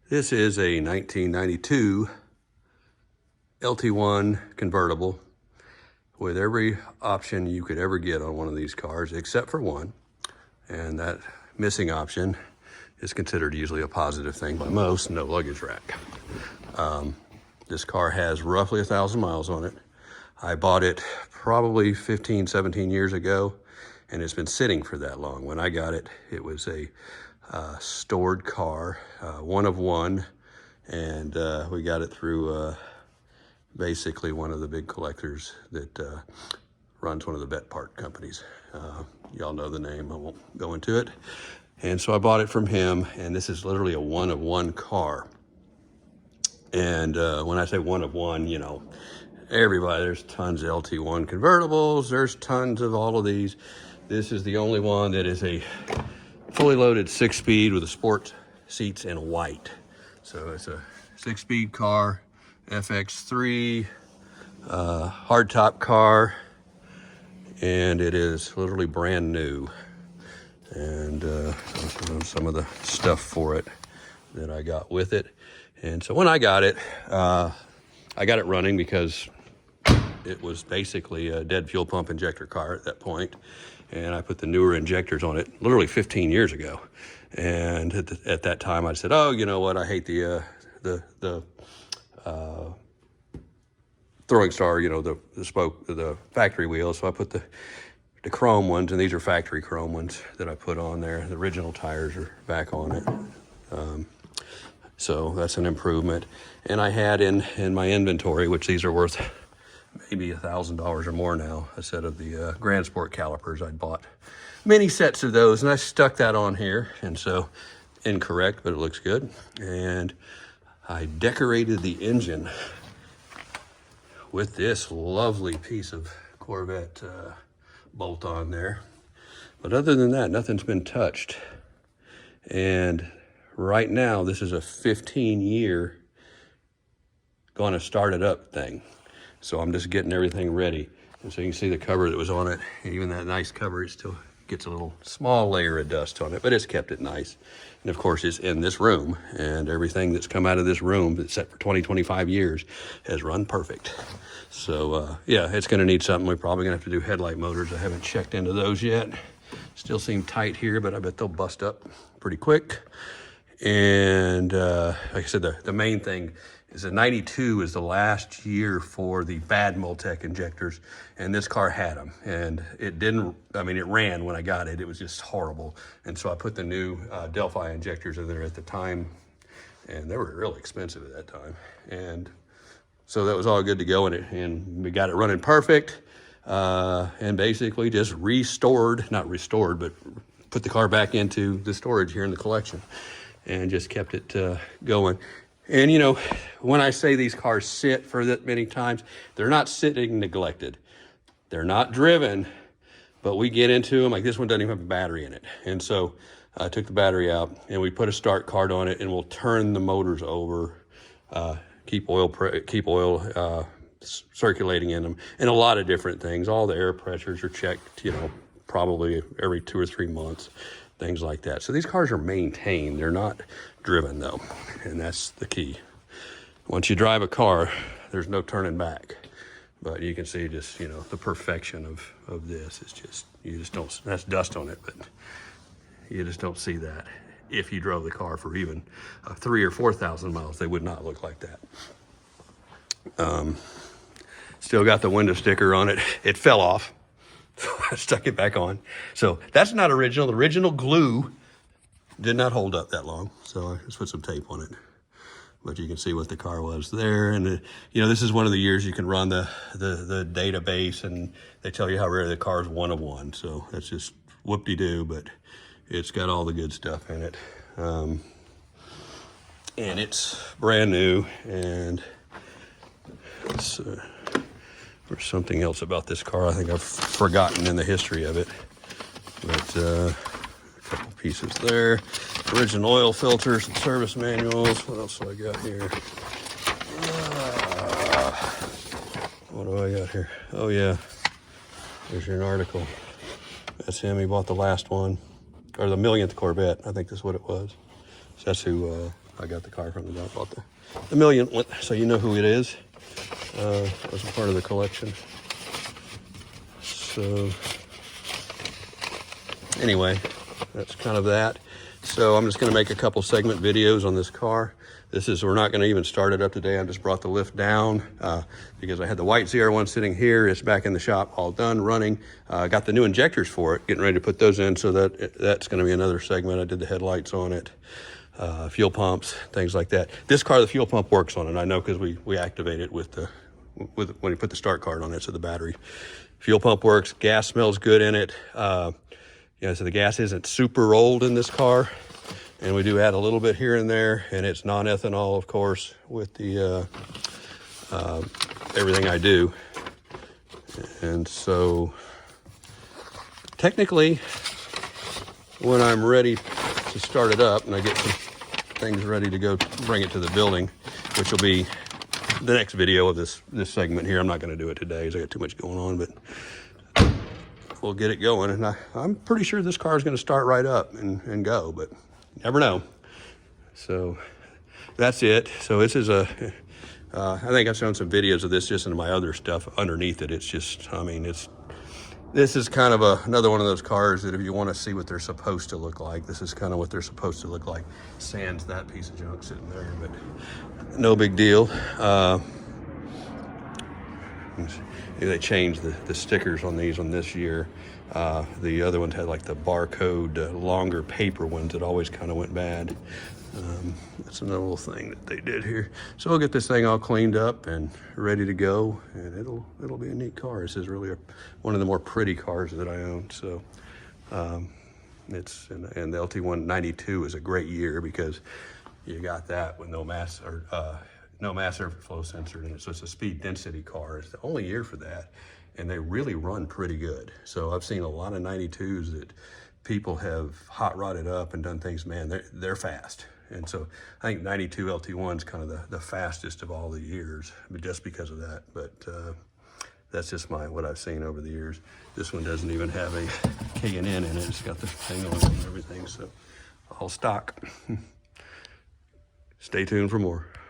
This is a 1992 LT1 Convertible with every option you could ever get on one of these cars, except for one. And that missing option is considered usually a positive thing by most: no luggage rack. This car has roughly 1,000 miles on it. I bought it probably 15, 17 years ago, and it's been sitting for that long. When I got it, it was a stored car, one of one, and we got it through basically one of the big collectors that runs one of the vet part companies. Y'all know the name, I won't go into it. And so I bought it from him, and this is literally a one of one car. And when I say one of one, you know, everybody, there's tons of LT1 convertibles, there's tons of all of these. This is the only one that is a fully loaded 6-speed with the sport seats in white. So it's a 6-speed car, FX3, hardtop car, and it is literally brand new. And some of the stuff for it that I got with it. And so when I got it running because it was basically a dead fuel pump injector car at that point. And I put the newer injectors on it literally 15 years ago. And at that time I said, oh, you know what, I hate the throwing star, you know, the factory wheels. So I put the chrome ones, and these are factory chrome ones that I put on there. The original tires are back on it. So that's an improvement. And I had in my inventory, which these are worth maybe $1,000 or more now, a set of the Grand Sport calipers. I'd bought many sets of those, and I stuck that on here. And so, incorrect, but it looks good. And I decorated the engine with this lovely piece of Corvette bolt on there. But other than that, nothing's been touched. And right now, this is a 15-year gonna start it up thing. So I'm just getting everything ready. And so you can see the cover that was on it. Even that nice cover, it still gets a little small layer of dust on it, but it's kept it nice. And of course, it's in this room, and everything that's come out of this room that's set for 20, 25 years has run perfect. So yeah, it's gonna need something. We're probably gonna have to do headlight motors. I haven't checked into those yet. Still seem tight here, but I bet they'll bust up pretty quick. And like I said, the main thing is that 92 is the last year for the bad Multec injectors, and this car had them. And it didn't, I mean, it ran when I got it. It was just horrible. And so I put the new Delphi injectors in there at the time, and they were really expensive at that time. And so that was all good to go in it, and we got it running perfect. And basically just not restored, but put the car back into the storage here in the collection, and just kept it going. And you know, when I say these cars sit for that many times, they're not sitting neglected. They're not driven, but we get into them. Like this one doesn't even have a battery in it. And so I took the battery out, and we put a start card on it, and we'll turn the motors over, keep oil circulating in them, and a lot of different things. All the air pressures are checked, you know, probably every 2 or 3 months, things like that. So these cars are maintained. They're not driven though, and that's the key. Once you drive a car, there's no turning back. But you can see just, you know, the perfection of this. It's just, you just don't, that's dust on it, but you just don't see that. If you drove the car for even 3,000 or 4,000 miles, they would not look like that. Still got the window sticker on it. It fell off. I stuck it back on. So that's not original. The original glue did not hold up that long. So I just put some tape on it. But you can see what the car was there. And you know, this is one of the years you can run the database, and they tell you how rare the car is, one of one. So that's just whoop-de-doo, but it's got all the good stuff in it. And it's brand new. And it's, there's something else about this car I think I've forgotten in the history of it. But a couple pieces there. Original oil filters and service manuals. What else do I got here? What do I got here? Oh yeah, there's an article. That's him. He bought the last one, or the millionth Corvette. I think that's what it was. So that's who I got the car from the guy who bought the million one, so you know who it is. As a part of the collection. So anyway, that's kind of that. So I'm just going to make a couple segment videos on this car. We're not going to even start it up today. I just brought the lift down because I had the white ZR1 sitting here. It's back in the shop, all done, running. Got the new injectors for it, getting ready to put those in. So that's going to be another segment. I did the headlights on it, fuel pumps, things like that. This car, the fuel pump works on it. I know because we activate it with when you put the start card on it, so the battery. Fuel pump works. Gas smells good in it. So the gas isn't super old in this car. And we do add a little bit here and there, and it's non-ethanol, of course, with the everything I do. And so technically, when I'm ready to start it up and I get some things ready to go bring it to the building, which will be the next video of this segment here. I'm not going to do it today because I got too much going on, but we'll get it going. And I'm pretty sure this car is going to start right up and go, but never know. So that's it. So this is I think I've shown some videos of this just in my other stuff underneath it. It's just, I mean, this is kind of another one of those cars that if you want to see what they're supposed to look like, this is kind of what they're supposed to look like. Sans that piece of junk sitting there, but no big deal. They changed the stickers on these on this year. The other ones had like the barcode, longer paper ones that always kind of went bad. That's another little thing that they did here. So we'll get this thing all cleaned up and ready to go, and it'll be a neat car. This is really one of the more pretty cars that I own. So and the LT1 92 is a great year because you got that with no mass airflow sensor in it. So it's a speed density car. It's the only year for that. And they really run pretty good. So I've seen a lot of 92s that people have hot rodded up and done things, man, they're fast. And so I think 92 LT1 is kind of the fastest of all the years, but just because of that. But that's just what I've seen over the years. This one doesn't even have a K&N in it. It's got the thing on it and everything. So all stock. Stay tuned for more.